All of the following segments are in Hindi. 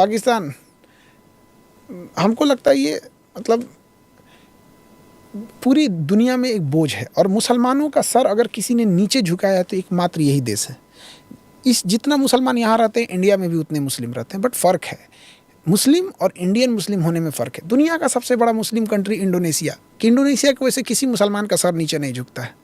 पाकिस्तान, हमको लगता है ये मतलब पूरी दुनिया में एक बोझ है, और मुसलमानों का सर अगर किसी ने नीचे झुकाया है तो एकमात्र यही देश है। इस जितना मुसलमान यहाँ रहते हैं इंडिया में भी उतने मुस्लिम रहते हैं, बट फ़र्क है, मुस्लिम और इंडियन मुस्लिम होने में फ़र्क है। दुनिया का सबसे बड़ा मुस्लिम कंट्री इंडोनेशिया, कि इंडोनेशिया की वजह से किसी मुसलमान का सर नीचे नहीं झुकता है।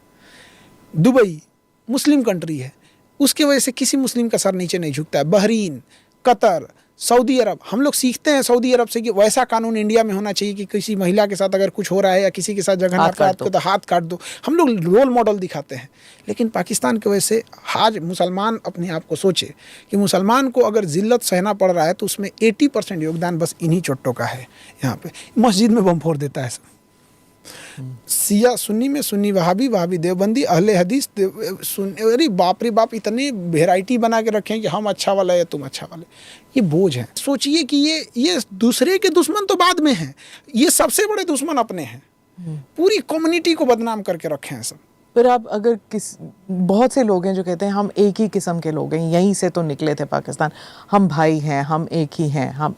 दुबई मुस्लिम कंट्री है, उसके वजह से किसी मुस्लिम का सर नीचे नहीं झुकता है। बहरीन, कतर, सऊदी अरब, हम लोग सीखते हैं सऊदी अरब से कि वैसा कानून इंडिया में होना चाहिए कि किसी महिला के साथ अगर कुछ हो रहा है या किसी के साथ जघन्य अपराध को तो हाथ काट दो। हम लोग रोल मॉडल दिखाते हैं। लेकिन पाकिस्तान की वजह से आज मुसलमान अपने आप को सोचे कि मुसलमान को अगर जिल्लत सहना पड़ रहा है तो उसमें 80% योगदान बस इन्हीं चोट्टों का है। यहाँ पे मस्जिद में बम फोड़ देता है सब, सिया सुन्नी में सुन्नी, वहाबी वहाबी देवबंदी, अहले हदीस अरे बाप रे बाप, इतने वेराइटी बना के रखे हैं कि हम अच्छा वाला है तुम अच्छा वाले। ये बोझ है। सोचिए कि ये दूसरे के दुश्मन तो बाद में हैं, ये सबसे बड़े दुश्मन अपने हैं। पूरी कम्युनिटी को बदनाम करके रखे हैं सब। फिर आप अगर बहुत से लोग हैं जो कहते हैं हम एक ही किस्म के लोग हैं, यहीं से तो निकले थे पाकिस्तान, हम भाई हैं, हम एक ही हैं, हम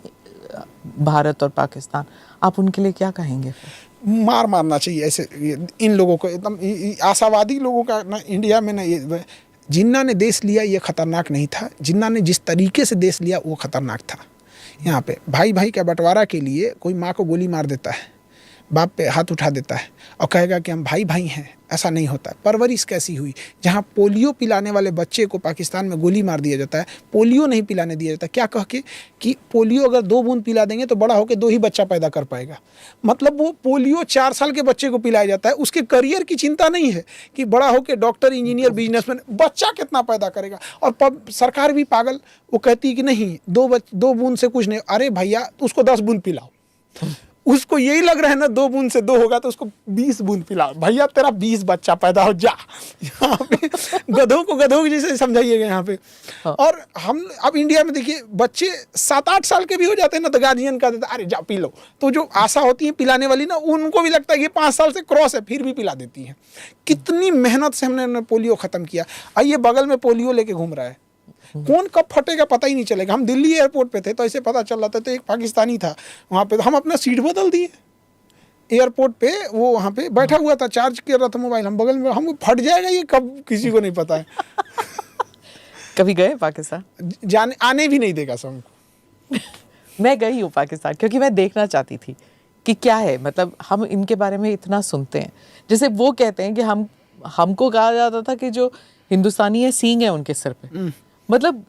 भारत और पाकिस्तान, आप उनके लिए क्या कहेंगे? मार मारना चाहिए ऐसे इन लोगों को, एकदम आशावादी लोगों का ना इंडिया में ना। ये जिन्ना ने देश लिया ये खतरनाक नहीं था, जिन्ना ने जिस तरीके से देश लिया वो खतरनाक था। यहाँ पे भाई भाई का बंटवारा के लिए कोई माँ को गोली मार देता है, बाप पे हाथ उठा देता है और कहेगा कि हम भाई भाई हैं, ऐसा नहीं होता। परवरिश कैसी हुई, जहाँ पोलियो पिलाने वाले बच्चे को पाकिस्तान में गोली मार दिया जाता है, पोलियो नहीं पिलाने दिया जाता, क्या कह के कि पोलियो अगर 2 बूंद पिला देंगे तो बड़ा होकर 2 ही बच्चा पैदा कर पाएगा। मतलब वो पोलियो 4 साल के बच्चे को पिलाया जाता है, उसके करियर की चिंता नहीं है कि बड़ा होकर डॉक्टर, इंजीनियर, बिजनेसमैन, बच्चा कितना पैदा करेगा। और सरकार भी पागल, वो कहती है कि नहीं 2 बूंद से कुछ नहीं। अरे भैया उसको 10 बूंद पिलाओ, उसको यही लग रहा है ना 2 बूंद से 2 होगा तो उसको 20 बूंद पिलाओ। भैया तेरा 20 बच्चा पैदा हो जा। यहाँ पे गधों को गधों की जैसे समझाइएगा यहाँ पे। हाँ। और हम अब इंडिया में देखिए बच्चे 7-8 साल के भी हो जाते हैं ना तो गार्जियन का देता अरे जा पी लो। तो जो आशा होती है पिलाने वाली ना, उनको भी लगता है कि 5 साल से क्रॉस है फिर भी पिला देती हैं। कितनी मेहनत से हमने पोलियो ख़त्म किया। आइए बगल में पोलियो लेके घूम रहा है, कौन कब फटेगा पता ही नहीं चलेगा। हम दिल्ली एयरपोर्ट पे थे तो ऐसे पता चल रहा था, तो एक पाकिस्तानी था वहाँ पे, तो हम अपना सीट बदल दिए एयरपोर्ट पे, वो वहाँ पे बैठा हुआ था, चार्ज कर रहा था मोबाइल, हम बगल में, हम फट जाएगा ये कब किसी को नहीं पता है। कभी गए पाकिस्तान? जाने आने भी नहीं देगा सब। मैं गई हूँ पाकिस्तान क्योंकि मैं देखना चाहती थी कि क्या है, मतलब हम इनके बारे में इतना सुनते हैं। जैसे वो कहते हैं कि हमको कहा जाता था कि जो हिंदुस्तानी है सींग है उनके सिर पे। मतलब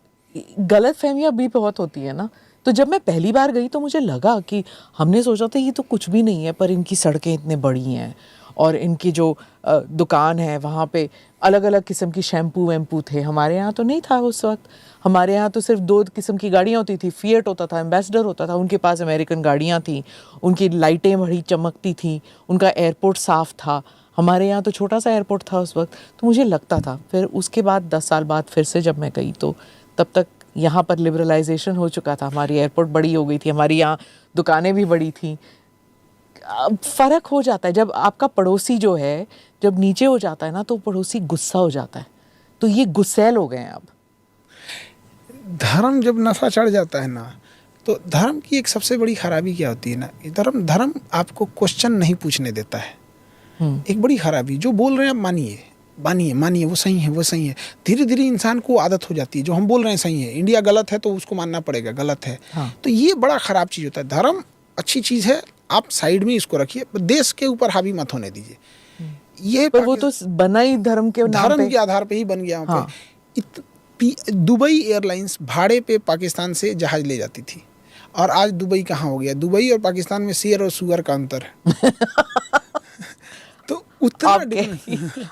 गलत फहमियाँ भी बहुत होती है ना। तो जब मैं पहली बार गई तो मुझे लगा कि हमने सोचा था ये तो कुछ भी नहीं है, पर इनकी सड़कें इतने बड़ी हैं और इनकी जो दुकान है वहाँ पे अलग अलग किस्म की शैम्पू वैम्पू थे। हमारे यहाँ तो नहीं था उस वक्त, हमारे यहाँ तो सिर्फ 2 किस्म की गाड़ियाँ होती थी, फिएट होता था, एम्बेसडर होता था, उनके पास अमेरिकन गाड़ियाँ थी, उनकी लाइटें बड़ी चमकती थी, उनका एयरपोर्ट साफ़ था। हमारे यहाँ तो छोटा सा एयरपोर्ट था उस वक्त। तो मुझे लगता था, फिर उसके बाद 10 साल बाद फिर से जब मैं गई तो तब तक यहाँ पर लिबरलाइजेशन हो चुका था, हमारी एयरपोर्ट बड़ी हो गई थी, हमारी यहाँ दुकानें भी बड़ी थी। फ़र्क हो जाता है जब आपका पड़ोसी जो है जब नीचे हो जाता है ना तो पड़ोसी गुस्सा हो जाता है। तो ये गुस्सैल हो गए हैं अब। धर्म जब नशा चढ़ जाता है ना, तो धर्म की एक सबसे बड़ी खराबी क्या होती है ना, धर्म आपको क्वेश्चन नहीं पूछने देता है। एक बड़ी खराबी, जो बोल रहे हैं आप मानिए वो सही है। धीरे धीरे इंसान को आदत हो जाती है, जो हम बोल रहे हैं सही है, इंडिया गलत है तो उसको मानना पड़ेगा गलत है। हाँ। तो ये बड़ा ख़राब चीज़ होता है। धर्म अच्छी चीज़ है, आप साइड में इसको रखिए, देश के ऊपर हावी मत होने दीजिए। ये पर वो तो बना ही धर्म के आधार पे ही बन गया। हाँ। दुबई एयरलाइंस भाड़े पे पाकिस्तान से जहाज़ ले जाती थी, और आज दुबई कहाँ हो गया। दुबई और पाकिस्तान में शेर और सुअर का अंतर है। तो उतना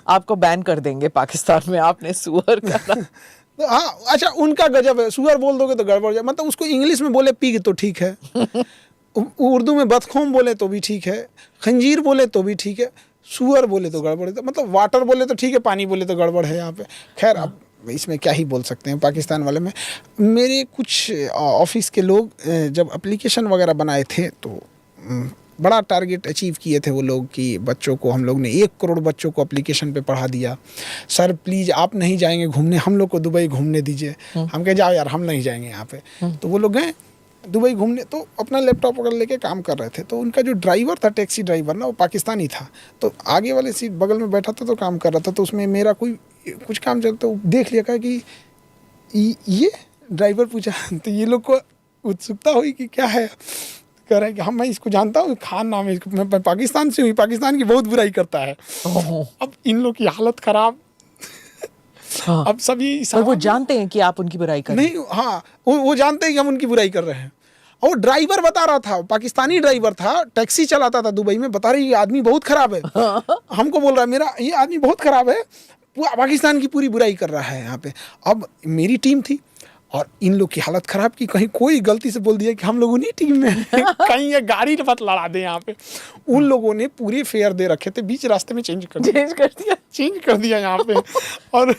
आपको बैन कर देंगे पाकिस्तान में, आपने सुअर का। तो हाँ अच्छा, उनका गजब है, सुअर बोल दोगे तो गड़बड़ जाए। मतलब उसको इंग्लिश में बोले पिग तो ठीक है, उर्दू में बदखोम बोले तो भी ठीक है, खंजीर बोले तो भी ठीक है, सुअर बोले तो गड़बड़ है। मतलब वाटर बोले तो ठीक है, पानी बोले तो गड़बड़ है यहाँ पे। खैर अब इसमें क्या ही बोल सकते हैं पाकिस्तान वाले में। मेरे कुछ ऑफिस के लोग जब एप्लीकेशन वगैरह बनाए थे तो बड़ा टारगेट अचीव किए थे वो लोग कि बच्चों को, हम लोग ने 1 करोड़ बच्चों को एप्लीकेशन पे पढ़ा दिया। सर प्लीज़ आप नहीं जाएंगे घूमने, हम लोग को दुबई घूमने दीजिए। हम कहे जाओ यार हम नहीं जाएंगे यहाँ पे। तो वो लोग गए दुबई घूमने, तो अपना लैपटॉप वगैरह लेके काम कर रहे थे। तो उनका जो ड्राइवर था, टैक्सी ड्राइवर ना, वो पाकिस्तानी था। तो आगे वाले सीट बगल में बैठा था तो काम कर रहा था। तो उसमें मेरा कोई कुछ काम चलता, तो देख लिया, कहा कि ये ड्राइवर पूछा तो ये लोग को उत्सुकता हुई कि क्या है। कह रहे हैं कि हम, मैं इसको जानता हूँ, खान नाम है इसको, मैं पाकिस्तान से हूँ, पाकिस्तान की बहुत बुराई करता है। अब इन लोग की हालत खराब। हाँ। अब सभी पर वो जानते हैं कि आप उनकी बुराई कर रहे हैं। नहीं, हाँ, वो जानते हैं कि हम उनकी बुराई कर रहे हैं। और वो ड्राइवर बता रहा था, पाकिस्तानी ड्राइवर था, टैक्सी चलाता था दुबई में, बता रही ये आदमी बहुत खराब है। हमको बोल रहा है मेरा ये आदमी बहुत खराब है, पाकिस्तान की पूरी बुराई कर रहा है यहाँ पे। अब मेरी टीम थी और इन लोग की हालत खराब की, कहीं कोई गलती से बोल दिया कि हम लोग उन्हीं टीम में कहीं ये गाड़ी मत लड़ा दे यहाँ पे। उन लोगों ने पूरे फेयर दे रखे थे, बीच रास्ते में चेंज कर दिया यहाँ पे। और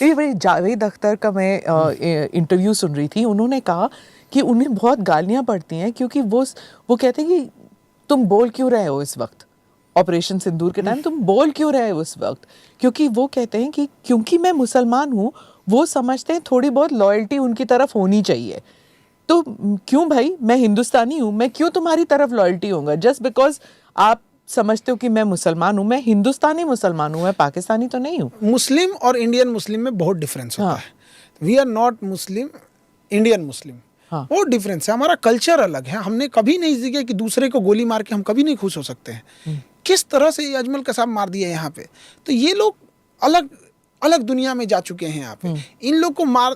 ये भाई जावेद अख्तर का मैं इंटरव्यू सुन रही थी, उन्होंने कहा कि उन्हें बहुत गालियां पड़ती हैं क्योंकि वो कहते हैं कि तुम बोल क्यों रहे हो इस वक्त, ऑपरेशन सिंदूर के टाइम तुम बोल क्यों रहे हो उस वक्त, क्योंकि वो कहते हैं कि क्योंकि मैं मुसलमान हूँ, वो समझते हैं थोड़ी बहुत लॉयल्टी उनकी तरफ होनी चाहिए। तो क्यों भाई, मैं हिंदुस्तानी हूँ, मैं क्यों तुम्हारी तरफ लॉयल्टी होऊंगा जस्ट बिकॉज आप समझते हो कि मैं मुसलमान हूँ, मैं हिंदुस्तानी मुसलमान हूँ, मैं पाकिस्तानी तो नहीं हूँ। मुस्लिम और इंडियन मुस्लिम में बहुत डिफरेंस होता है। We are not Muslim, Indian Muslim, बहुत डिफरेंस है। हमारा कल्चर अलग है। हमने कभी नहीं सीखा कि दूसरे को गोली मार के हम कभी नहीं खुश हो सकते हैं। किस तरह से ये अजमल कसाब मार दिया यहाँ पे, तो ये लोग अलग अलग दुनिया में जा चुके हैं यहाँ पे। इन लोग को मार,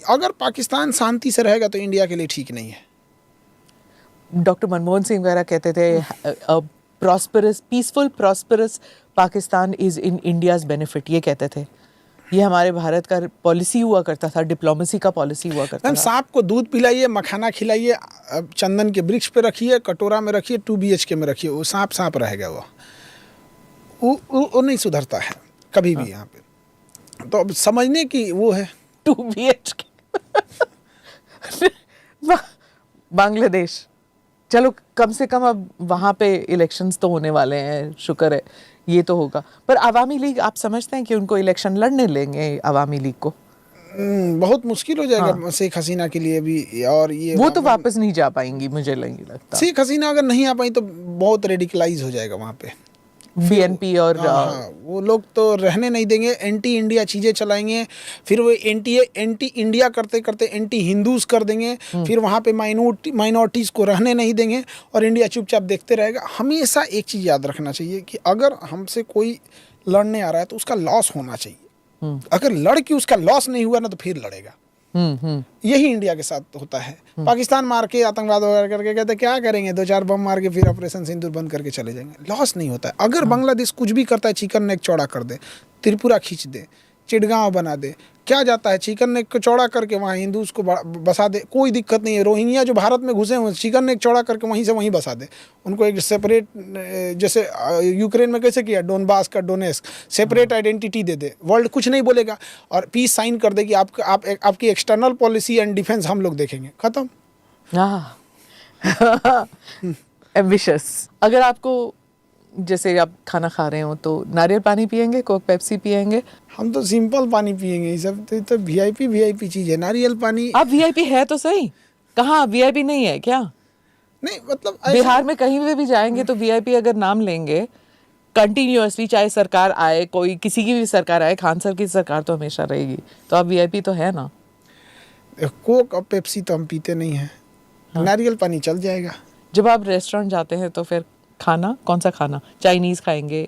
अगर पाकिस्तान शांति से रहेगा तो इंडिया के लिए ठीक नहीं है। डॉक्टर मनमोहन सिंह वगैरह कहते थे prosperous, peaceful prosperous Pakistan is in India's benefit, ये कहते थे। ये हमारे भारत का पॉलिसी हुआ करता था, डिप्लोमेसी का पॉलिसी हुआ करता था। सांप को दूध पिलाइए, मखाना खिलाइए, चंदन के वृक्ष पे रखिए, कटोरा में रखिए, 2 BHK में रखिए, वो सांप रहेगा। वो नहीं सुधरता है कभी भी यहाँ पे। तो अब समझने की वो है 2 BHK बांग्लादेश, चलो कम से कम अब वहाँ पे इलेक्शंस तो होने वाले हैं, शुक्र है ये तो होगा। पर अवामी लीग, आप समझते हैं कि उनको इलेक्शन लड़ने लेंगे अवामी लीग को? बहुत मुश्किल हो जाएगा शेख हसीना के लिए भी। और ये वो तो वापस नहीं जा पाएंगी, मुझे नहीं लगता। शेख हसीना अगर नहीं आ पाई तो बहुत रेडिकलाइज हो जाएगा वहाँ पे BNP और वो लोग तो रहने नहीं देंगे, एंटी इंडिया चीज़ें चलाएंगे, फिर वो एंटी इंडिया करते करते एंटी हिंदूज कर देंगे, फिर वहाँ पे माइनॉरिटीज़ को रहने नहीं देंगे और इंडिया चुपचाप देखते रहेगा। हमेशा एक चीज़ याद रखना चाहिए कि अगर हमसे कोई लड़ने आ रहा है तो उसका लॉस होना चाहिए। अगर लड़ के उसका लॉस नहीं हुआ ना तो फिर लड़ेगा। यही इंडिया के साथ होता है। पाकिस्तान मार के आतंकवाद वगैरह करके कहते क्या करेंगे, 2-4 बम मार के फिर ऑपरेशन सिंदूर बंद करके चले जाएंगे, लॉस नहीं होता है। अगर बांग्लादेश कुछ भी करता है, चिकन नेक चौड़ा कर दे, त्रिपुरा खींच दे, चिटगांव बना दे, क्या जाता है, चिकन नेक को चौड़ा करके वहाँ हिंदूज को बसा दे, कोई दिक्कत नहीं है। रोहिंग्या जो भारत में घुसे हुए, चिकन नेक चौड़ा करके वहीं से वहीं बसा दे, उनको एक सेपरेट, जैसे यूक्रेन में कैसे किया, डोनबास का डोनेस्क, सेपरेट आइडेंटिटी दे दे, वर्ल्ड कुछ नहीं बोलेगा और पीस साइन कर दे कि आपकी एक्सटर्नल पॉलिसी एंड डिफेंस हम लोग देखेंगे, खत्म। एम्बिशियस। अगर आपको, जैसे आप खाना खा रहे हो तो नारियल पानी पियेंगे, कोक पेप्सी पियेंगे? हम तो सिंपल पानी पियेंगे, ये सब तो VIP चीज़ है। नारियल पानी आप VIP है तो सही, कहाँ VIP नहीं है क्या? नहीं, मतलब बिहार में कहीं भी जाएंगे तो VIP अगर नाम लेंगे कंटिन्यूअसली, चाहे सरकार आए, कोई किसी की भी सरकार आए, खान सर की सरकार तो हमेशा रहेगी, तो आप VIP तो है ना। कोक और पेप्सी तो हम पीते नहीं हैं। नारियल पानी चल जाएगा। जब आप रेस्टोरेंट जाते हैं तो फिर खाना कौन सा खाना, चाइनीज़ खाएंगे,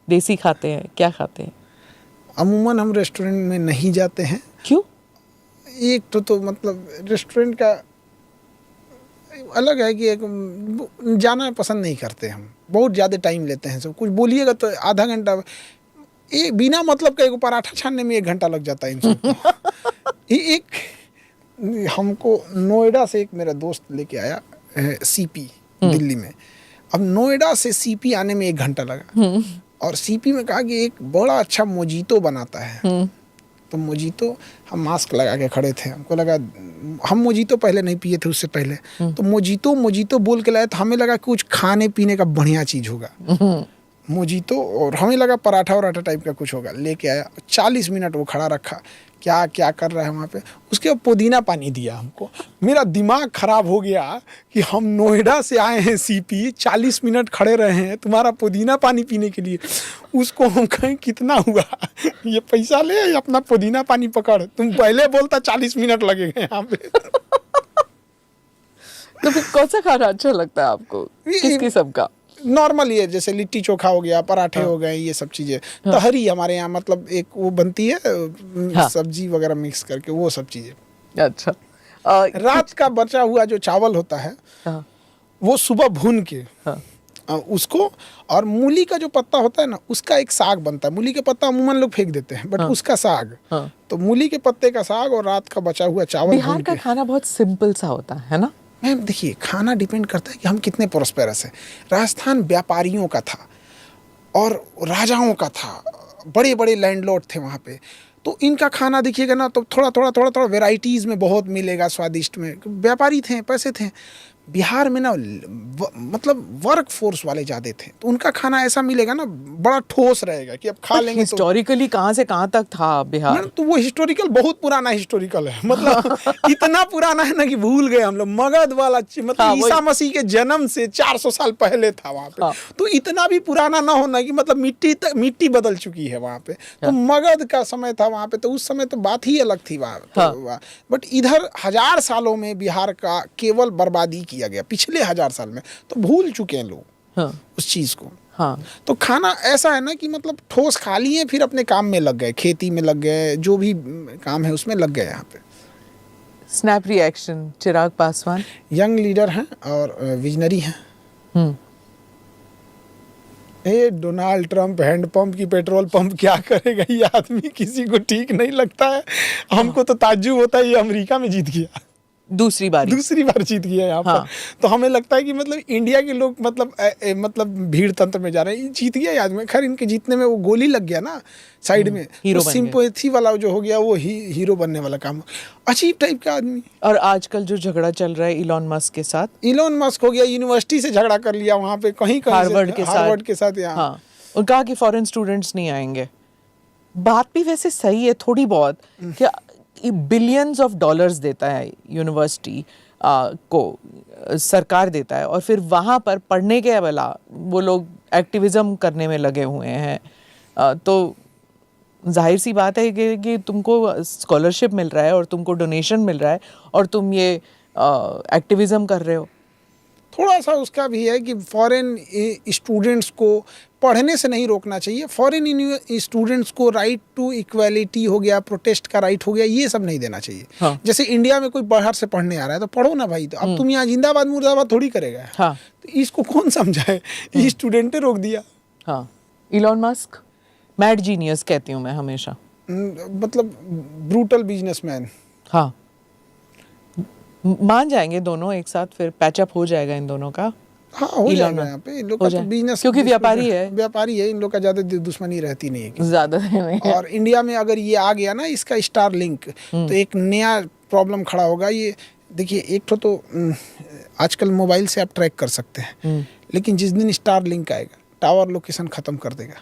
देसी खाते हैं, क्या खाते हैं? अमूमन हम रेस्टोरेंट में नहीं जाते हैं। क्यों? एक तो मतलब रेस्टोरेंट का अलग है कि एक जाना पसंद नहीं करते हम, बहुत ज़्यादा टाइम लेते हैं। सब कुछ बोलिएगा तो आधा घंटा, ये बिना मतलब का एक पराठा छानने में 1 घंटा लग जाता है इन सबको। एक हमको नोएडा से एक मेरा दोस्त लेके आया CP दिल्ली में। अब नोएडा से CP आने में 1 घंटा लगा और CP में कहा कि एक बड़ा अच्छा मोजीतो बनाता है। तो मोजीतो, हम मास्क लगा के खड़े थे, हमको लगा, हम मोजीतो पहले नहीं पिए थे उससे पहले, तो मोजीतो बोल के लाए, तो हमें लगा कुछ खाने पीने का बढ़िया चीज़ होगा मोजीतो, और हमें लगा पराठा वराठा टाइप का कुछ होगा। लेके आया, 40 मिनट वो खड़ा रखा, क्या क्या कर रहा है वहाँ पे। उसके बाद पुदीना पानी दिया हमको। मेरा दिमाग खराब हो गया कि हम नोएडा से आए हैं सीपी, 40 मिनट खड़े रहे हैं तुम्हारा पुदीना पानी पीने के लिए। उसको हम कहें कितना हुआ, ये पैसा ले या अपना पुदीना पानी पकड़, तुम पहले बोलता 40 मिनट लगेंगे यहाँ पे। तो फिर कौन सा खाना अच्छा लगता है आपको, किस किस्म का? नॉर्मल ये जैसे लिट्टी चोखा हो गया, पराठे हो गए, ये सब चीज़ें। तहरी हमारे यहाँ मतलब एक वो बनती है सब्जी वगैरह मिक्स करके, वो सब चीज़ें। अच्छा। रात का बचा हुआ जो चावल होता है हाँ, वो सुबह भून के हाँ, उसको, और मूली का जो पत्ता होता है ना उसका एक साग बनता है। मूली के पत्ता अमूमन लोग फेंक देते हैं, बट उसका साग, तो मूली के पत्ते का साग और रात का बचा हुआ चावल। बिहार का खाना बहुत सिंपल सा होता है ना? मैम देखिए, खाना डिपेंड करता है कि हम कितने प्रोस्पेरस हैं। राजस्थान व्यापारियों का था और राजाओं का था, बड़े बड़े लैंडलॉर्ड थे वहाँ पे। तो इनका खाना देखिएगा ना तो थोड़ा वेराइटीज़ में बहुत मिलेगा, स्वादिष्ट में। व्यापारी थे, पैसे थे। बिहार में ना मतलब वर्क फोर्स वाले ज़्यादा थे, तो उनका खाना ऐसा मिलेगा ना, बड़ा ठोस रहेगा कि अब खा लेंगे। हिस्टोरिकली कहाँ से कहाँ तक था बिहार? तो वो हिस्टोरिकल बहुत पुराना हिस्टोरिकल है, मतलब इतना पुराना है ना कि भूल गए हम लोग। मगध वाला मतलब हाँ, ईसा मसीह के जन्म से 400 साल पहले था वहाँ पे। हाँ। तो इतना भी पुराना ना होना कि मतलब मिट्टी बदल चुकी है वहाँ पे। तो मगध का समय था वहाँ पे, तो उस समय तो बात ही अलग थी वहाँ। हाँ। बट इधर 1000 सालों में बिहार का केवल बर्बादी किया गया, पिछले 1000 साल में। तो भूल चुके हैं लोग हाँ, उस चीज़ को। हाँ। तो खाना ऐसा है ना कि मतलब ठोस खा लिए, फिर अपने काम में लग गए, खेती में लग गए, जो भी काम है उसमें लग गए। यहाँ पे snap reaction, Chirag Paswan young leader हैं और विजनरी हैं। हम्म। ये डोनाल्ड ट्रंप हैंडपंप की पेट्रोल पंप क्या करेगा ये आदमी, किसी को ठीक नहीं लगता है। हमको तो ताज्जुब होता है ये अमेरिका में जीत गया, दूसरी बार जीत गया यहाँ हाँ। पर। तो हमें लगता है कि मतलब इंडिया के लोग मतलब भीड़ तंत्र में जा रहे हैं, जीत गया आदमी। खैर इनके जीतने में वो गोली लग गया ना साइड में, हीरो तो सिंपैथी वाला जो हो गया वो हीरो बनने वाला काम। अजीब टाइप का आदमी। और आजकल जो झगड़ा चल रहा है इलॉन मस्क के साथ, इलॉन मस्क हो गया, यूनिवर्सिटी से झगड़ा कर लिया वहाँ पे, कहीं हार्वर्ड के साथ यहाँ। हाँ, और कहा कि फॉरेन स्टूडेंट्स नहीं आएंगे। बात भी वैसे सही है थोड़ी बहुत, कि बिलियंस ऑफ डॉलर्स देता है यूनिवर्सिटी को, सरकार देता है, और फिर वहाँ पर पढ़ने के अलावा वो लोग एक्टिविज्म करने में लगे हुए हैं। तो जाहिर सी बात है कि तुमको स्कॉलरशिप मिल रहा है और तुमको डोनेशन मिल रहा है और तुम ये एक्टिविज्म कर रहे हो। थोड़ा सा उसका भी है कि फॉरेन स्टूडेंट्स को पढ़ने से नहीं रोकना चाहिए। फॉरेन स्टूडेंट्स को राइट टू इक्वालिटी हो गया, प्रोटेस्ट का राइट हो गया, ये सब नहीं देना चाहिए। हाँ। जैसे इंडिया में कोई बाहर से पढ़ने आ रहा है तो पढ़ो ना भाई, तो अब तुम यहाँ जिंदाबाद मुर्दाबाद थोड़ी करेगा। हाँ। तो इसको कौन समझाए, ये स्टूडेंटे रोक दिया। हाँ, इलॉन मस्क मैड जीनियस कहती हूँ मैं हमेशा, मतलब ब्रूटल बिजनेसमैन। हाँ, मान जाएंगे दोनों एक साथ, फिर पैचअप हो जाएगा इन दोनों का। हाँ हो जाएगा यहाँ पे, इन लोग का तो बिजनेस, क्योंकि व्यापारी है, इन लोग का ज्यादा दुश्मनी रहती नहीं है ज्यादा नहीं है। और इंडिया में अगर ये आ गया ना इसका स्टार लिंक, तो एक नया प्रॉब्लम खड़ा होगा। ये देखिए, एक तो आजकल मोबाइल से आप ट्रैक कर सकते हैं, लेकिन जिस दिन स्टार लिंक आएगा टावर लोकेशन खत्म कर देगा,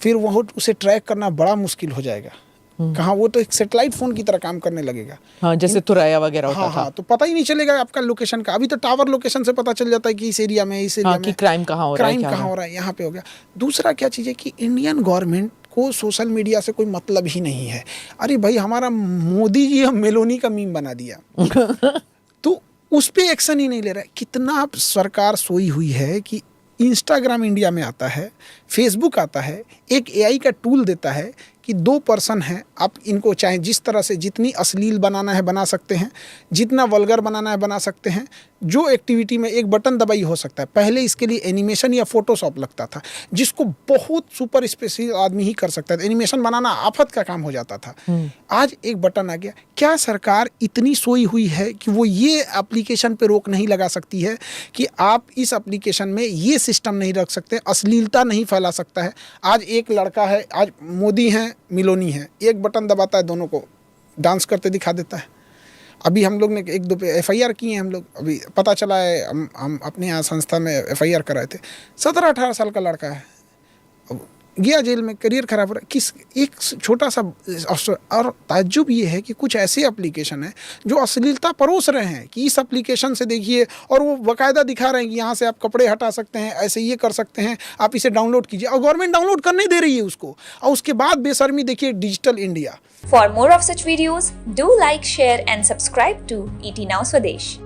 फिर वह उसे ट्रैक करना बड़ा मुश्किल हो जाएगा। कहाँ, वो तो एक सैटेलाइट फोन की तरह काम करने लगेगा। हाँ, जैसे तुरैया वगैरह होता था। हाँ, तो पता ही नहीं चलेगा आपका लोकेशन का। अभी तो टावर लोकेशन से पता चल जाता है कि इस एरिया में, कि क्राइम कहाँ हो रहा है, यहाँ पे हो गया। दूसरा क्या चीज़ है कि इंडियन गवर्नमेंट को सोशल मीडिया से कोई मतलब ही नहीं है। अरे भाई, हमारा मोदी जी हम मेलोनी का मीम बना दिया तो उस पर एक्शन ही नहीं ले रहा है। कितना सरकार सोई हुई है कि इंस्टाग्राम इंडिया में आता है, फेसबुक आता है, एक एआई का टूल देता है कि 2 पर्सन हैं, आप इनको चाहे जिस तरह से जितनी अश्लील बनाना है बना सकते हैं, जितना वल्गर बनाना है बना सकते हैं। जो एक्टिविटी में एक बटन दबाई हो सकता है। पहले इसके लिए एनिमेशन या फोटोशॉप लगता था, जिसको बहुत सुपर स्पेशल आदमी ही कर सकता था। एनिमेशन बनाना आफत का काम हो जाता था। आज एक बटन आ गया। क्या सरकार इतनी सोई हुई है कि वो ये एप्लीकेशन पे रोक नहीं लगा सकती है कि आप इस एप्लीकेशन में ये सिस्टम नहीं रख सकते, अश्लीलता नहीं फैला सकता है? आज एक लड़का है, आज मोदी हैं, मिलोनी है, एक बटन दबाता है, दोनों को डांस करते दिखा देता है। अभी हम लोग ने 1-2 पे एफआईआर किए हैं। हम लोग अभी पता चला है, हम अपने यहाँ संस्था में एफआईआर कराए थे। 17-18 साल का लड़का है। अब गया जेल में, करियर खराब हो रहा है, किस एक छोटा सा और ताज्जुब ये है कि कुछ ऐसे एप्लीकेशन हैं जो अश्लीलता परोस रहे हैं कि इस एप्लीकेशन से देखिए, और वो बाकायदा दिखा रहे हैं कि यहाँ से आप कपड़े हटा सकते हैं, ऐसे ये कर सकते हैं, आप इसे डाउनलोड कीजिए, और गवर्नमेंट डाउनलोड करने दे रही है उसको, और उसके बाद बेशर्मी देखिए digital India. For more of such videos, do like, share and subscribe to ET Now Swadesh.